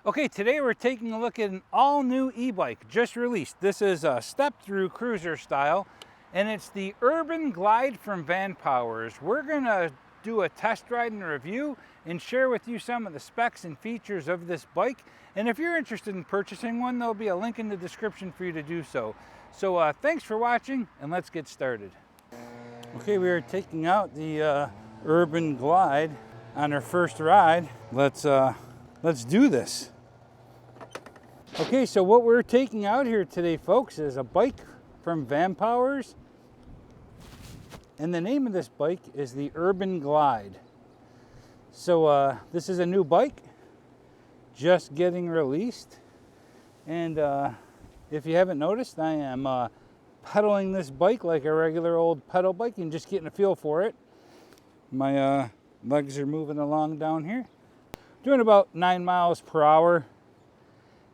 Okay, today we're taking a look at an all-new e-bike just released. This is a step-through cruiser style, and it's the Urban Glide from Vanpowers. We're gonna do a test ride and review and share with you some of the specs and features of this bike. And if you're interested in purchasing one, there'll be a link in the description for you to do so. So thanks for watching, and let's get started. Okay, we are taking out the Urban Glide on our first ride. Let's do this. Okay, so what we're taking out here today, folks, is a bike from Vanpowers. And the name of this bike is the Urban Glide. So this is a new bike, just getting released. And if you haven't noticed, I am pedaling this bike like a regular old pedal bike and just getting a feel for it. My legs are moving along down here. Doing about 9 miles per hour.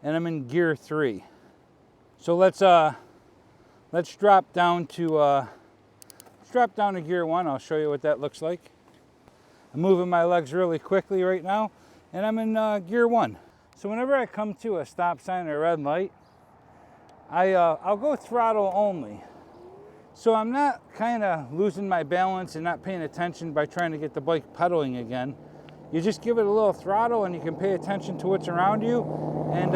And I'm in gear 3. So let's drop down to gear 1. I'll show you what that looks like. I'm moving my legs really quickly right now, and I'm in gear 1. So whenever I come to a stop sign or a red light, I'll go throttle only. So I'm not kind of losing my balance and not paying attention by trying to get the bike pedaling again. You just give it a little throttle and you can pay attention to what's around you and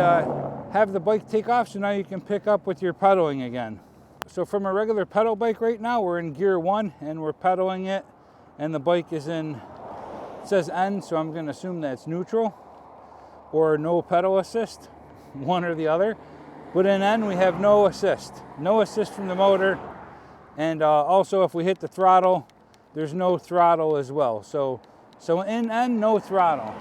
have the bike take off, so now you can pick up with your pedaling again. So from a regular pedal bike right now, we're in gear 1 and we're pedaling it, and the bike is in, it says N, so I'm gonna assume that's neutral or no pedal assist, one or the other. But in N we have no assist from the motor, and also if we hit the throttle, there's no throttle as well. So in N, no throttle.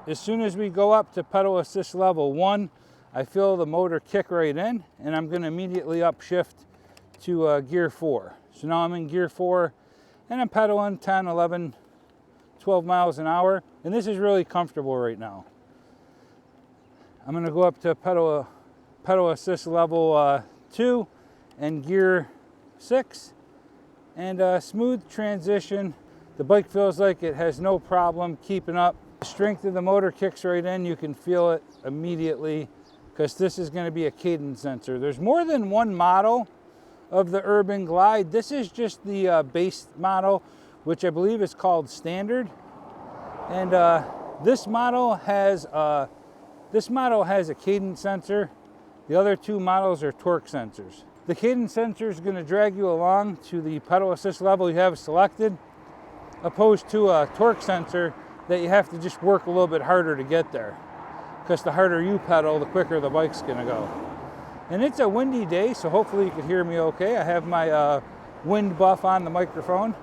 As soon as we go up to pedal assist level 1, I feel the motor kick right in, and I'm going to immediately upshift to gear 4. So now I'm in gear 4, and I'm pedaling 10, 11, 12 miles an hour, and this is really comfortable right now. I'm going to go up to pedal assist level 2 and gear 6, and smooth transition. The bike feels like it has no problem keeping up. The strength of the motor kicks right in. You can feel it immediately because this is going to be a cadence sensor. There's more than one model of the Urban Glide. This is just the base model, which I believe is called Standard. And this model has a cadence sensor. The other two models are torque sensors. The cadence sensor is going to drag you along to the pedal assist level you have selected, opposed to a torque sensor that you have to just work a little bit harder to get there. Because the harder you pedal, the quicker the bike's going to go. And it's a windy day, so hopefully you can hear me okay. I have my wind buff on the microphone.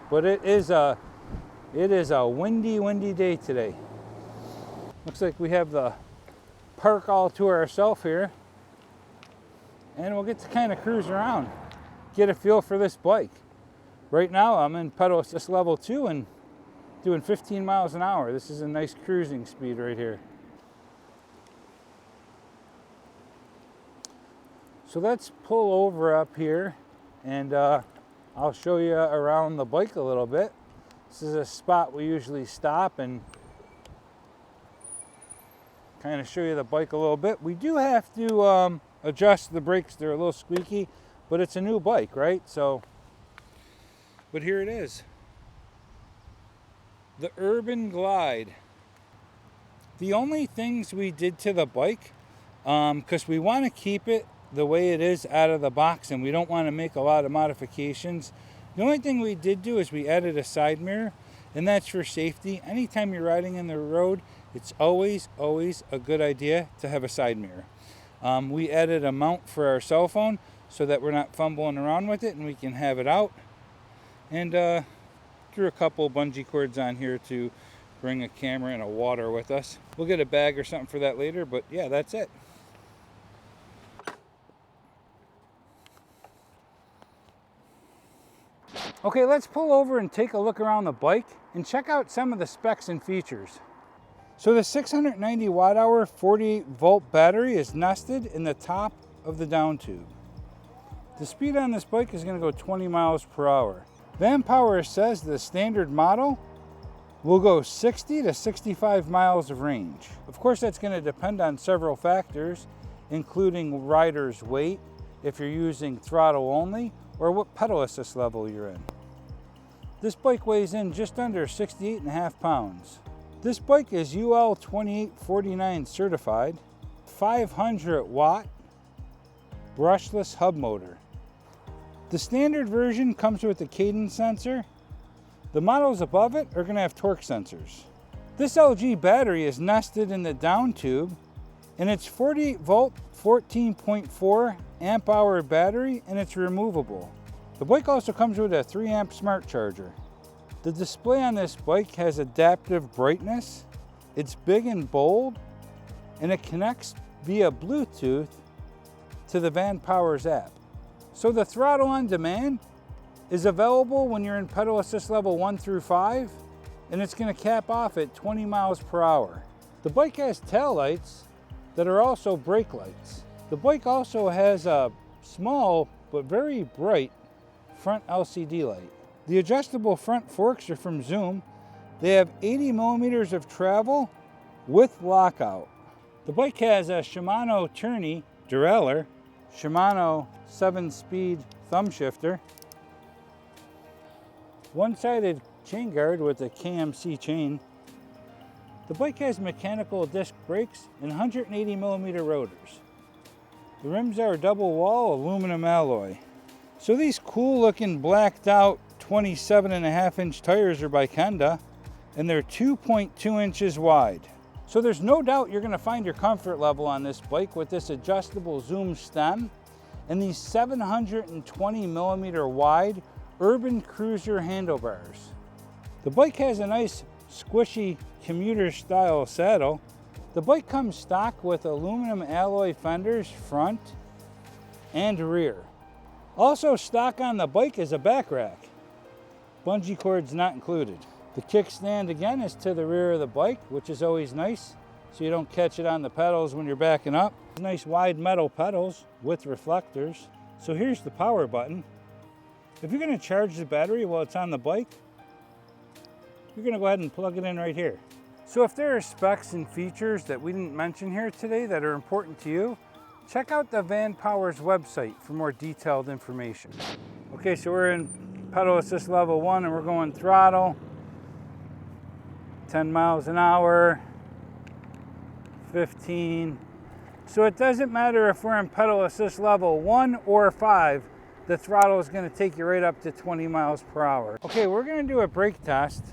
But it is a windy day today. Looks like we have the park all to ourselves here. And we'll get to kind of cruise around, get a feel for this bike. Right now I'm in pedal assist level 2 and doing 15 miles an hour. This is a nice cruising speed right here. So let's pull over up here, and I'll show you around the bike a little bit. This is a spot we usually stop and kind of show you the bike a little bit. We do have to adjust the brakes. They're a little squeaky, but it's a new bike, right? But here it is. The Urban Glide. The only things we did to the bike, because we want to keep it the way it is out of the box and we don't want to make a lot of modifications. The only thing we did do is we added a side mirror, and that's for safety. Anytime you're riding in the road, it's always a good idea to have a side mirror. We added a mount for our cell phone so that we're not fumbling around with it and we can have it out. And threw a couple bungee cords on here to bring a camera and a water with us. We'll get a bag or something for that later, but yeah, that's it. Okay, let's pull over and take a look around the bike and check out some of the specs and features. So the 690 watt hour 48 volt battery is nested in the top of the down tube. The speed on this bike is going to go 20 miles per hour. Vanpowers says the standard model We'll go 60 to 65 miles of range. Of course, that's going to depend on several factors, including rider's weight, if you're using throttle only, or what pedal assist level you're in. This bike weighs in just under 68.5 pounds. This bike is UL 2849 certified, 500 watt brushless hub motor. The standard version comes with a cadence sensor. The models above it are going to have torque sensors. This LG battery is nested in the down tube, and it's 48 volt, 14.4 amp hour battery, and it's removable. The bike also comes with a 3 amp smart charger. The display on this bike has adaptive brightness, it's big and bold, and it connects via Bluetooth to the VanPowers app. So the throttle on demand is available when you're in pedal assist level 1 through 5, and it's going to cap off at 20 miles per hour. The bike has tail lights that are also brake lights. The bike also has a small but very bright front LCD light. The adjustable front forks are from Zoom. They have 80 millimeters of travel with lockout. The bike has a Shimano Tourney derailleur, Shimano 7-speed thumb shifter, one-sided chain guard with a KMC chain. The bike has mechanical disc brakes and 180 millimeter rotors. The rims are double wall aluminum alloy. So these cool looking blacked out 27.5 inch tires are by Kenda, and they're 2.2 inches wide. So there's no doubt you're going to find your comfort level on this bike with this adjustable Zoom stem and these 720 millimeter wide Urban Cruiser handlebars. The bike has a nice squishy commuter style saddle. The bike comes stock with aluminum alloy fenders front and rear. Also stock on the bike is a back rack. Bungee cord's not included. The kickstand again is to the rear of the bike, which is always nice, so you don't catch it on the pedals when you're backing up. Nice wide metal pedals with reflectors. So here's the power button. If you're going to charge the battery while it's on the bike, you're going to go ahead and plug it in right here. So if there are specs and features that we didn't mention here today that are important to you, check out the VanPowers website for more detailed information. Okay, so we're in pedal assist level 1 and we're going throttle, 10 miles an hour, 15. So it doesn't matter if we're in pedal assist level 1 or 5, the throttle is going to take you right up to 20 miles per hour. Okay, we're going to do a brake test,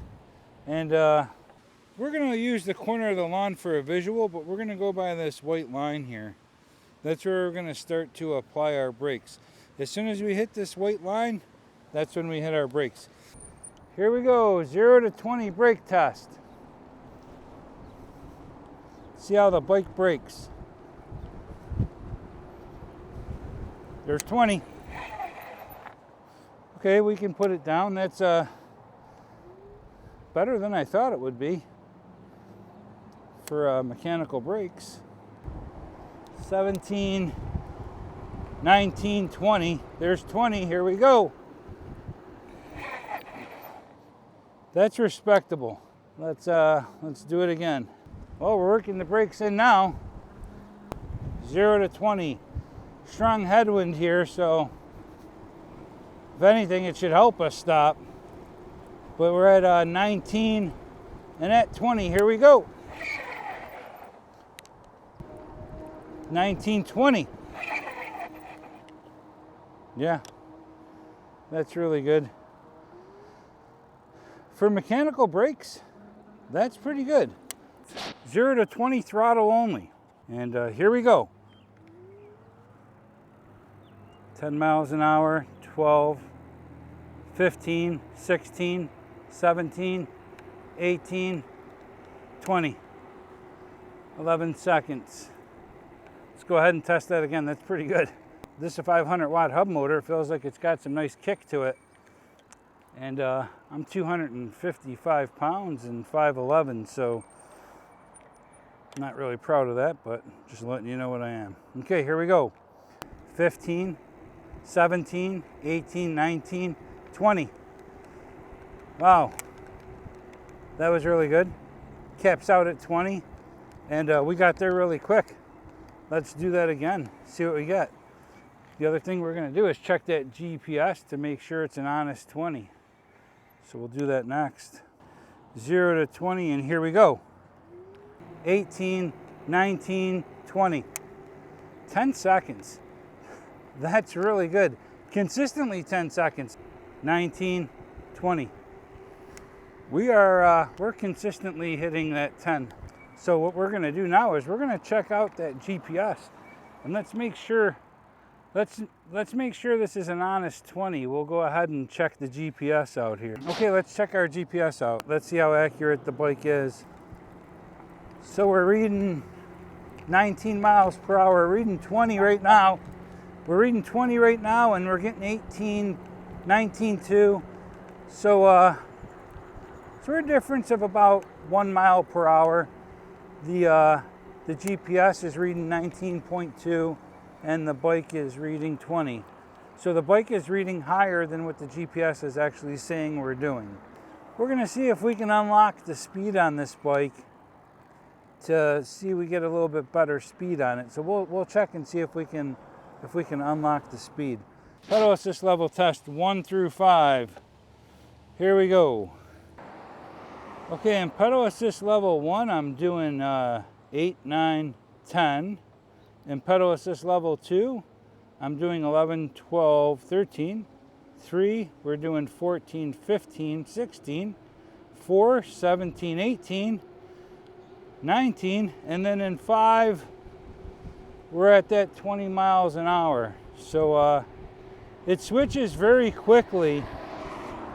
and we're going to use the corner of the lawn for a visual, but we're going to go by this white line here. That's where we're going to start to apply our brakes. As soon as we hit this white line, that's when we hit our brakes. Here we go, 0 to 20 brake test. See how the bike brakes. There's 20. Okay, we can put it down. That's better than I thought it would be for mechanical brakes. 17, 19, 20. There's 20. Here we go. That's respectable. Let's do it again. Well, we're working the brakes in now. 0 to 20. Strong headwind here, so if anything, it should help us stop. But we're at 19 and at 20. Here we go. 19, 20. Yeah, that's really good. For mechanical brakes, that's pretty good. 0 to 20 throttle only. And here we go. 10 miles an hour, 12, 15, 16, 17, 18, 20. 11 seconds. Let's go ahead and test that again. That's pretty good. This is a 500 watt hub motor. It feels like it's got some nice kick to it. And I'm 255 pounds and 5'11", so I'm not really proud of that, but just letting you know what I am. Okay, here we go. 15, 17, 18, 19, 20. Wow. That was really good. Caps out at 20, and we got there really quick. Let's do that again, see what we get. The other thing we're gonna do is check that GPS to make sure it's an honest 20. So we'll do that next. 0 to 20, and here we go. 18, 19, 20. 10 seconds. That's really good. Consistently 10 seconds. 19, 20. We're consistently hitting that 10. So what we're gonna do now is we're gonna check out that GPS, and let's make sure this is an honest 20. We'll go ahead and check the GPS out here. Okay, let's check our GPS out. Let's see how accurate the bike is. So we're reading 19 miles per hour. We're reading 20 right now. We're reading 20 right now, and we're getting 18, 19.2. So we're a difference of about 1 mile per hour. The GPS is reading 19.2. and the bike is reading 20. So the bike is reading higher than what the GPS is actually saying we're doing. We're gonna see if we can unlock the speed on this bike to see we get a little bit better speed on it. So we'll check and see if we can unlock the speed. Pedal assist level test 1 through 5. Here we go. Okay, in pedal assist level 1, I'm doing 8, 9, 10. In pedal assist level 2, I'm doing 11, 12, 13. 3, we're doing 14, 15, 16. 4, 17, 18, 19. And then in 5, we're at that 20 miles an hour. So it switches very quickly.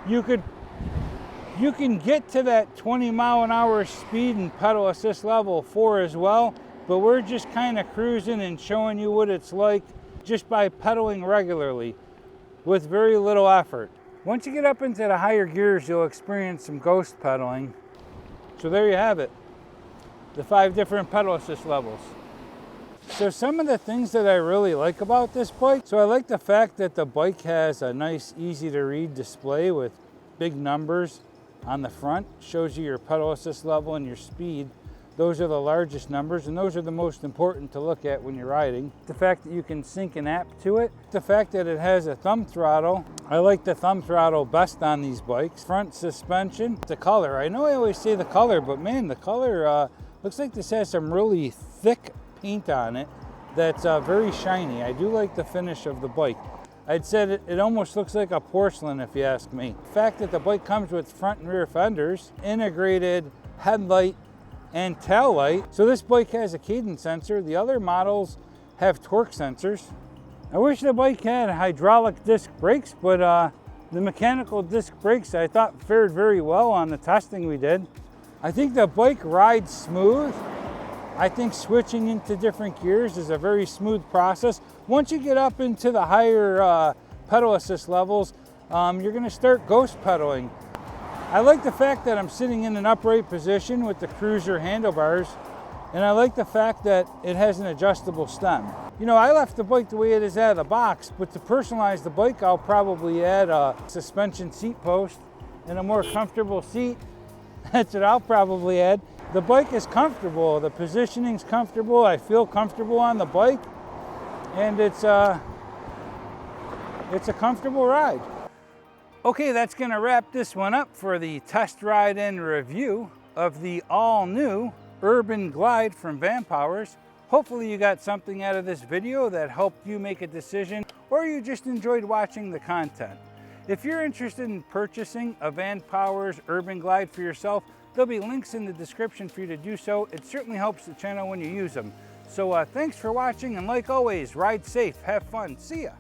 You can get to that 20 mile an hour speed in pedal assist level 4 as well. But we're just kind of cruising and showing you what it's like just by pedaling regularly with very little effort. Once you get up into the higher gears, you'll experience some ghost pedaling. So there you have it, the 5 different pedal assist levels. So some of the things that I really like about this bike, so I like the fact that the bike has a nice, easy to read display with big numbers on the front. Shows you your pedal assist level and your speed. Those are the largest numbers, and those are the most important to look at when you're riding. The fact that you can sync an app to it. The fact that it has a thumb throttle. I like the thumb throttle best on these bikes. Front suspension. The color. I know I always say the color, but man, the color looks like this has some really thick paint on it that's very shiny. I do like the finish of the bike. I'd said it almost looks like a porcelain if you ask me. The fact that the bike comes with front and rear fenders, integrated headlight and tail light. So this bike has a cadence sensor. The other models have torque sensors. I wish the bike had hydraulic disc brakes, but the mechanical disc brakes I thought fared very well on the testing we did. I think the bike rides smooth. I think switching into different gears is a very smooth process. Once you get up into the higher pedal assist levels, you're gonna start ghost pedaling. I like the fact that I'm sitting in an upright position with the cruiser handlebars, and I like the fact that it has an adjustable stem. You know, I left the bike the way it is out of the box, but to personalize the bike, I'll probably add a suspension seat post and a more comfortable seat. That's what I'll probably add. The bike is comfortable, the positioning's comfortable, I feel comfortable on the bike, and it's a comfortable ride. Okay, that's gonna wrap this one up for the test ride and review of the all-new Urban Glide from Vanpowers. Hopefully you got something out of this video that helped you make a decision, or you just enjoyed watching the content. If you're interested in purchasing a Vanpowers Urban Glide for yourself, there'll be links in the description for you to do so. It certainly helps the channel when you use them. So thanks for watching, and like always, ride safe, have fun, see ya.